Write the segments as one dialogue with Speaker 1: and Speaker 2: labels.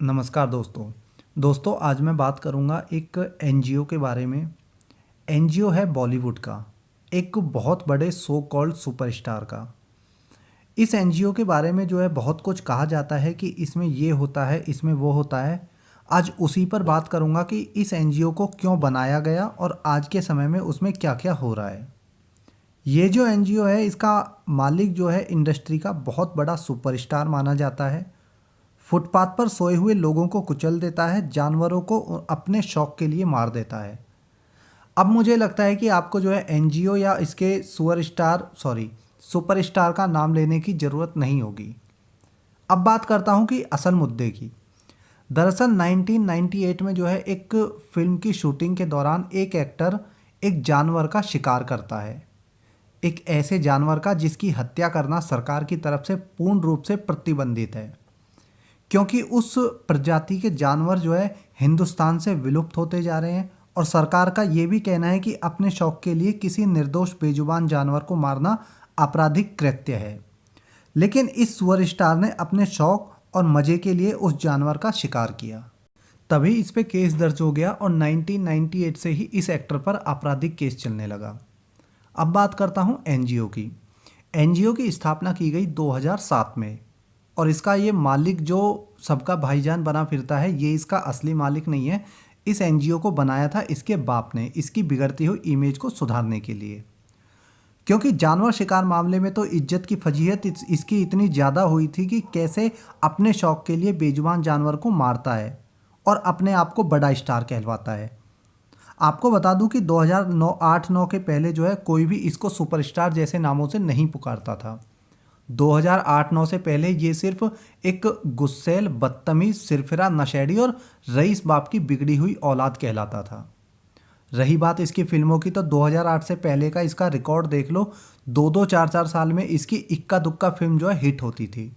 Speaker 1: नमस्कार दोस्तों आज मैं बात करूंगा एक एनजीओ के बारे में। एनजीओ है बॉलीवुड का एक बहुत बड़े सो कॉल्ड सुपरस्टार का। इस एनजीओ के बारे में जो है बहुत कुछ कहा जाता है कि इसमें ये होता है, इसमें वो होता है। आज उसी पर बात करूंगा कि इस एनजीओ को क्यों बनाया गया और आज के समय में उसमें क्या क्या हो रहा है। ये जो एनजीओ है इसका मालिक जो है इंडस्ट्री का बहुत बड़ा सुपरस्टार माना जाता है। फुटपाथ पर सोए हुए लोगों को कुचल देता है, जानवरों को अपने शौक के लिए मार देता है। अब मुझे लगता है कि आपको जो है एनजीओ या इसके सुपरस्टार का नाम लेने की ज़रूरत नहीं होगी। अब बात करता हूं कि असल मुद्दे की। दरअसल 1998 में जो है एक फिल्म की शूटिंग के दौरान एक एक्टर एक जानवर का शिकार करता है। एक ऐसे जानवर का जिसकी हत्या करना सरकार की तरफ से पूर्ण रूप से प्रतिबंधित है, क्योंकि उस प्रजाति के जानवर जो है हिंदुस्तान से विलुप्त होते जा रहे हैं और सरकार का ये भी कहना है कि अपने शौक के लिए किसी निर्दोष बेजुबान जानवर को मारना आपराधिक कृत्य है। लेकिन इस सुपरस्टार ने अपने शौक और मज़े के लिए उस जानवर का शिकार किया, तभी इस पे केस दर्ज हो गया और 1998 से ही इस एक्टर पर आपराधिक केस चलने लगा। अब बात करता हूँ एनजीओ की। एनजीओ की स्थापना की गई 2007 में और इसका ये मालिक जो सबका भाईजान बना फिरता है, ये इसका असली मालिक नहीं है। इस एनजीओ को बनाया था इसके बाप ने, इसकी बिगड़ती हुई इमेज को सुधारने के लिए। क्योंकि जानवर शिकार मामले में तो इज्जत की फजीहत इसकी इतनी ज़्यादा हुई थी कि कैसे अपने शौक के लिए बेजुबान जानवर को मारता है और अपने आप को बड़ा स्टार कहलवाता है। आपको बता दूं कि 2008-9 के पहले जो है कोई भी इसको सुपरस्टार जैसे नामों से नहीं पुकारता था। 2008-9 से पहले ये सिर्फ एक गुस्सैल, बदतमीज, सिरफिरा, नशेड़ी और रईस बाप की बिगड़ी हुई औलाद कहलाता था। रही बात इसकी फिल्मों की, तो 2008 से पहले का इसका रिकॉर्ड देख लो। 2-2, 4-4 साल में इसकी इक्का दुक्का फिल्म जो है हिट होती थी।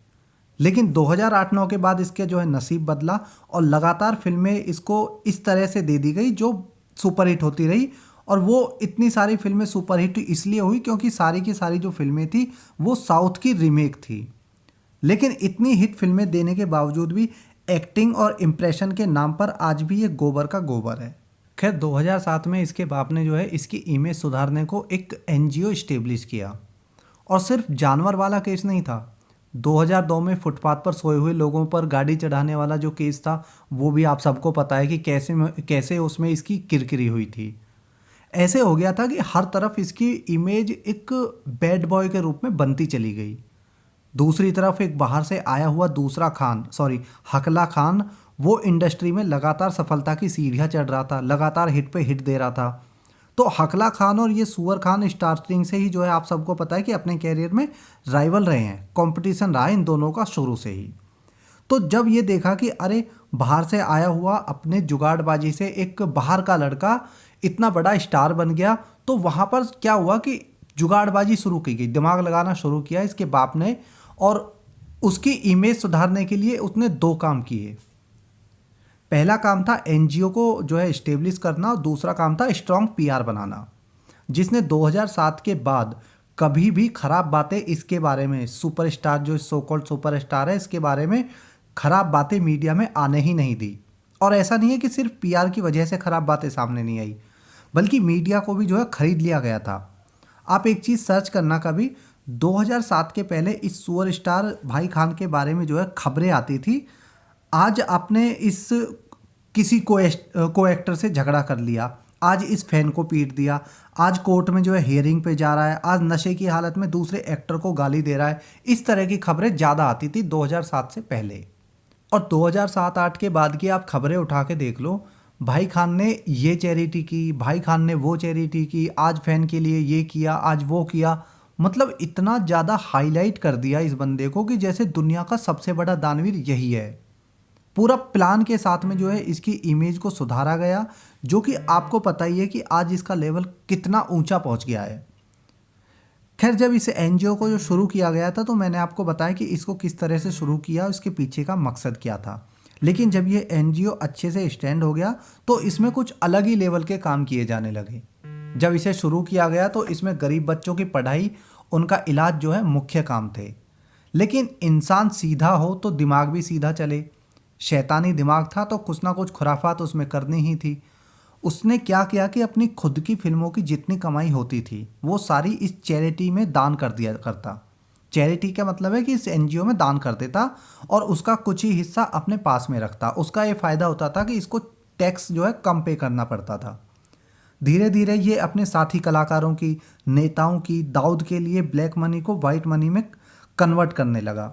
Speaker 1: लेकिन 2008-9 के बाद इसके जो है नसीब बदला और लगातार फिल्में इसको इस तरह से दे दी गई जो सुपरहिट होती रही। और वो इतनी सारी फिल्में सुपरहिट इसलिए हुई क्योंकि सारी की सारी जो फिल्में थी वो साउथ की रीमेक थी। लेकिन इतनी हिट फिल्में देने के बावजूद भी एक्टिंग और इम्प्रेशन के नाम पर आज भी ये गोबर का गोबर है। खैर 2007 में इसके बाप ने जो है इसकी इमेज सुधारने को एक एनजीओ इस्टेब्लिश किया। और सिर्फ जानवर वाला केस नहीं था। 2002 में फुटपाथ पर सोए हुए लोगों पर गाड़ी चढ़ाने वाला जो केस था वो भी आप सबको पता है कि कैसे उसमें इसकी किरकिरी हुई थी। ऐसे हो गया था कि हर तरफ इसकी इमेज एक बैड बॉय के रूप में बनती चली गई। दूसरी तरफ एक बाहर से आया हुआ दूसरा हकला खान, वो इंडस्ट्री में लगातार सफलता की सीढ़ियाँ चढ़ रहा था, लगातार हिट पे हिट दे रहा था। तो हकला खान और ये सुअर खान स्टार्टिंग से ही जो है आप सबको पता है कि अपने कैरियर में राइवल रहे हैं, कंपटीशन रहा है इन दोनों का शुरू से ही। तो जब ये देखा कि अरे बाहर से आया हुआ अपने जुगाड़बाजी से एक बाहर का लड़का इतना बड़ा स्टार बन गया, तो वहाँ पर क्या हुआ कि जुगाड़बाजी शुरू की गई, दिमाग लगाना शुरू किया इसके बाप ने। और उसकी इमेज सुधारने के लिए उसने 2 काम किए। पहला काम था एनजीओ को जो है इस्टेब्लिश करना और दूसरा काम था स्ट्रॉन्ग पीआर बनाना, जिसने 2007 के बाद कभी भी खराब बातें इसके बारे में, सुपरस्टार जो सो कॉल्ड सुपरस्टार है इसके बारे में खराब बातें मीडिया में आने ही नहीं दी। और ऐसा नहीं है कि सिर्फ पीआर की वजह से खराब बातें सामने नहीं आई, बल्कि मीडिया को भी जो है खरीद लिया गया था। आप एक चीज़ सर्च करना कभी, 2007 के पहले इस सुपरस्टार भाई खान के बारे में जो है खबरें आती थी। आज आपने इस किसी को एक्टर से झगड़ा कर लिया, आज इस फैन को पीट दिया, आज कोर्ट में जो है हियरिंग पे जा रहा है, आज नशे की हालत में दूसरे एक्टर को गाली दे रहा है। इस तरह की खबरें ज़्यादा आती थी 2007 से पहले। और 2007-8 के बाद की आप खबरें उठा के देख लो, भाई खान ने ये चैरिटी की, भाई खान ने वो चैरिटी की, आज फैन के लिए ये किया, आज वो किया। मतलब इतना ज़्यादा हाईलाइट कर दिया इस बंदे को कि जैसे दुनिया का सबसे बड़ा दानवीर यही है। पूरा प्लान के साथ में जो है इसकी इमेज को सुधारा गया, जो कि आपको पता ही है कि आज इसका लेवल कितना ऊंचा पहुंच गया है। खैर जब इस एनजीओ को जो शुरू किया गया था तो मैंने आपको बताया कि इसको किस तरह से शुरू किया, इसके पीछे का मकसद क्या था। लेकिन जब ये एनजीओ अच्छे से स्टैंड हो गया तो इसमें कुछ अलग ही लेवल के काम किए जाने लगे। जब इसे शुरू किया गया तो इसमें गरीब बच्चों की पढ़ाई, उनका इलाज जो है मुख्य काम थे। लेकिन इंसान सीधा हो तो दिमाग भी सीधा चले। शैतानी दिमाग था तो कुछ ना कुछ खुराफात उसमें करनी ही थी। उसने क्या किया कि अपनी खुद की फिल्मों की जितनी कमाई होती थी वो सारी इस चैरिटी में दान कर दिया करता। चैरिटी का मतलब है कि इस एनजीओ में दान कर देता और उसका कुछ ही हिस्सा अपने पास में रखता। उसका ये फ़ायदा होता था कि इसको टैक्स जो है कम पे करना पड़ता था। धीरे धीरे ये अपने साथी कलाकारों की, नेताओं की दाऊद के लिए ब्लैक मनी को वाइट मनी में कन्वर्ट करने लगा।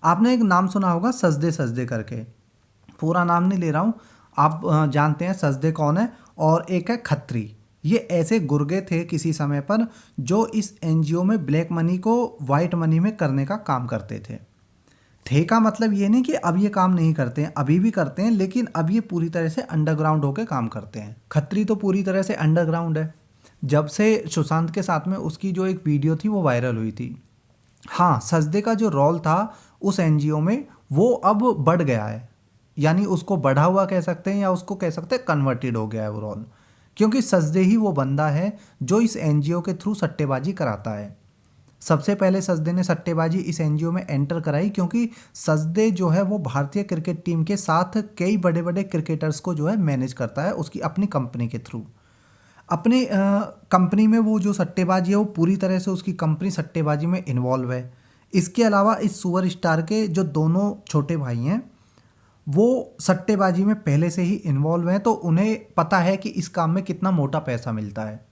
Speaker 1: आपने एक नाम सुना होगा सजदे सजदे करके, पूरा नाम नहीं ले रहा हूँ, आप जानते हैं सजदे कौन है। और एक है खत्री। ये ऐसे गुर्गे थे किसी समय पर जो इस एनजीओ में ब्लैक मनी को वाइट मनी में करने का काम करते थे का मतलब ये नहीं कि अब ये काम नहीं करते हैं, अभी भी करते हैं, लेकिन अब ये पूरी तरह से अंडरग्राउंड होकर काम करते हैं। खत्री तो पूरी तरह से अंडरग्राउंड है। जब से सुशांत के साथ में उसकी जो एक वीडियो थी वो वायरल हुई थी। हाँ, सजदे का जो रोल था उस एनजीओ में वो अब बढ़ गया है, यानी उसको बढ़ा हुआ कह सकते हैं या उसको कह सकते हैं कन्वर्टेड हो गया है वो रोल, क्योंकि सजदे ही वो बंदा है जो इस एनजीओ के थ्रू सट्टेबाजी कराता है। सबसे पहले सजदे ने सट्टेबाजी इस एनजीओ में एंटर कराई, क्योंकि सजदे जो है वो भारतीय क्रिकेट टीम के साथ कई बड़े बड़े क्रिकेटर्स को जो है मैनेज करता है उसकी अपनी कंपनी के थ्रू। अपनी कंपनी में वो जो सट्टेबाजी है वो पूरी तरह से उसकी कंपनी सट्टेबाजी में इन्वॉल्व है। इसके अलावा इस सुपर स्टार के जो दोनों छोटे भाई हैं वो सट्टेबाजी में पहले से ही इन्वॉल्व हैं, तो उन्हें पता है कि इस काम में कितना मोटा पैसा मिलता है।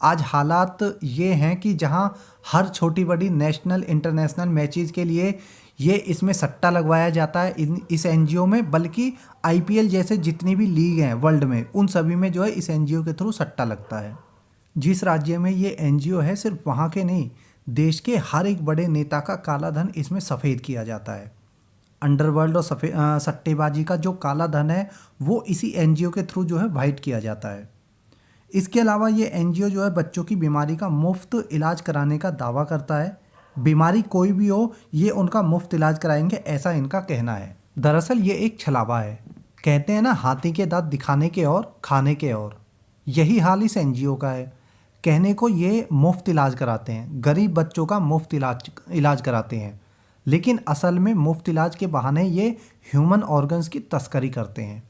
Speaker 1: आज हालात ये हैं कि जहां हर छोटी बड़ी नेशनल इंटरनेशनल मैचेस के लिए ये इसमें सट्टा लगवाया जाता है इस एनजीओ में, बल्कि आईपीएल जैसे जितनी भी लीग हैं वर्ल्ड में उन सभी में जो है इस एनजीओ के थ्रू सट्टा लगता है। जिस राज्य में ये एनजीओ है सिर्फ वहाँ के नहीं, देश के हर एक बड़े नेता का काला धन इसमें सफ़ेद किया जाता है। अंडरवर्ल्ड और सट्टेबाजी का जो काला धन है वो इसी एनजीओ के थ्रू जो है वाइट किया जाता है। इसके अलावा ये एनजीओ जो है बच्चों की बीमारी का मुफ्त इलाज कराने का दावा करता है। बीमारी कोई भी हो ये उनका मुफ्त इलाज कराएंगे, ऐसा इनका कहना है। दरअसल ये एक छलावा है। कहते हैं ना, हाथी के दांत दिखाने के और खाने के और, यही हाल इस एनजीओ का है। कहने को ये मुफ्त इलाज कराते हैं, गरीब बच्चों का मुफ्त इलाज कराते हैं, लेकिन असल में मुफ्त इलाज के बहाने ये ह्यूमन ऑर्गन्स की तस्करी करते हैं।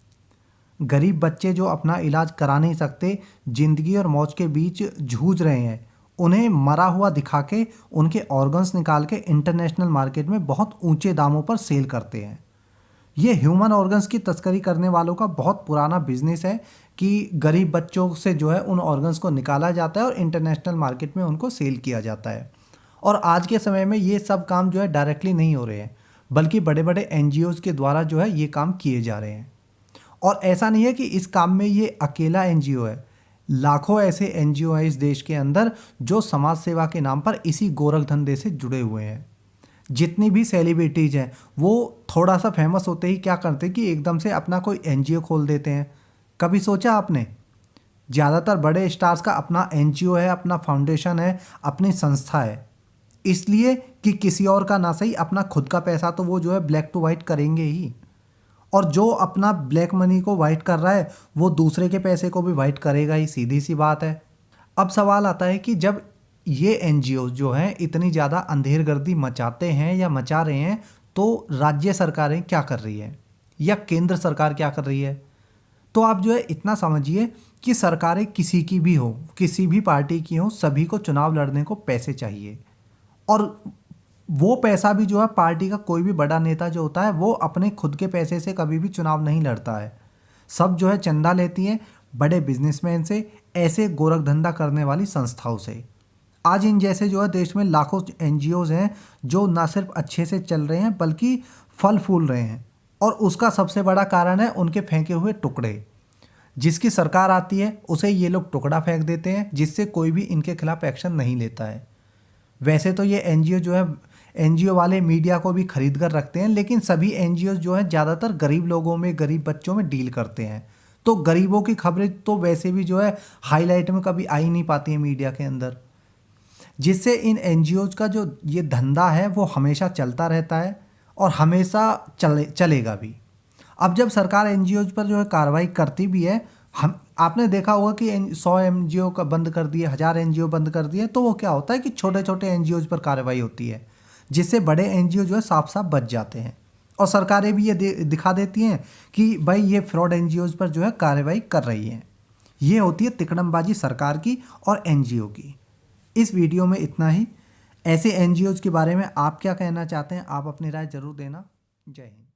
Speaker 1: गरीब बच्चे जो अपना इलाज करा नहीं सकते, ज़िंदगी और मौत के बीच जूझ रहे हैं, उन्हें मरा हुआ दिखा के उनके ऑर्गन्स निकाल के इंटरनेशनल मार्केट में बहुत ऊंचे दामों पर सेल करते हैं। ये ह्यूमन ऑर्गन्स की तस्करी करने वालों का बहुत पुराना बिजनेस है कि गरीब बच्चों से जो है उन ऑर्गन्स को निकाला जाता है और इंटरनेशनल मार्केट में उनको सेल किया जाता है। और आज के समय में ये सब काम जो है डायरेक्टली नहीं हो रहे हैं, बल्कि बड़े बड़े एनजीओज़ के द्वारा जो है ये काम किए जा रहे हैं। और ऐसा नहीं है कि इस काम में ये अकेला एनजीओ है, लाखों ऐसे एनजीओ हैं इस देश के अंदर जो समाज सेवा के नाम पर इसी गोरख धंधे से जुड़े हुए हैं। जितनी भी सेलिब्रिटीज़ हैं वो थोड़ा सा फेमस होते ही क्या करते हैं कि एकदम से अपना कोई एनजीओ खोल देते हैं। कभी सोचा आपने? ज़्यादातर बड़े स्टार्स का अपना एनजीओ है, अपना फाउंडेशन है, अपनी संस्था है, इसलिए कि किसी और का ना सही अपना खुद का पैसा तो वो जो है ब्लैक टू वाइट करेंगे ही। और जो अपना ब्लैक मनी को वाइट कर रहा है वो दूसरे के पैसे को भी वाइट करेगा ही, सीधी सी बात है। अब सवाल आता है कि जब ये एनजीओ जो हैं इतनी ज़्यादा अंधेरगर्दी मचाते हैं या मचा रहे हैं, तो राज्य सरकारें क्या कर रही है या केंद्र सरकार क्या कर रही है? तो आप जो है इतना समझिए कि सरकारें किसी की भी हो, किसी भी पार्टी की हो, सभी को चुनाव लड़ने को पैसे चाहिए। और वो पैसा भी जो है पार्टी का कोई भी बड़ा नेता जो होता है वो अपने खुद के पैसे से कभी भी चुनाव नहीं लड़ता है। सब जो है चंदा लेती हैं बड़े बिजनेसमैन से, ऐसे गोरख धंधा करने वाली संस्थाओं से। आज इन जैसे जो है देश में लाखों एनजीओज हैं जो ना सिर्फ अच्छे से चल रहे हैं बल्कि फल फूल रहे हैं, और उसका सबसे बड़ा कारण है उनके फेंके हुए टुकड़े। जिसकी सरकार आती है उसे ये लोग टुकड़ा फेंक देते हैं, जिससे कोई भी इनके खिलाफ एक्शन नहीं लेता है। वैसे तो ये एनजीओ जो है, एनजीओ वाले मीडिया को भी खरीद कर रखते हैं, लेकिन सभी एनजीओ जो है ज़्यादातर गरीब लोगों में, गरीब बच्चों में डील करते हैं। तो गरीबों की खबरें तो वैसे भी जो है हाईलाइट में कभी आ ही नहीं पाती हैं मीडिया के अंदर, जिससे इन एनजीओज का जो ये धंधा है वो हमेशा चलता रहता है और हमेशा चलेगा भी। अब जब सरकार एनजीओज पर जो है कार्रवाई करती भी है, हम आपने देखा होगा कि 100 एनजीओ का बंद कर दिए, 1000 एनजीओ बंद कर दिए, तो वो क्या होता है कि छोटे छोटे एनजीओज पर कार्रवाई होती है, जिससे बड़े एनजीओ जो है साफ साफ बच जाते हैं। और सरकारें भी ये दिखा देती हैं कि भाई ये फ्रॉड एनजीओज पर जो है कार्रवाई कर रही हैं। ये होती है तिकड़मबाजी सरकार की और एनजीओ की। इस वीडियो में इतना ही। ऐसे एनजीओज के बारे में आप क्या कहना चाहते हैं, आप अपनी राय जरूर देना। जय हिंद।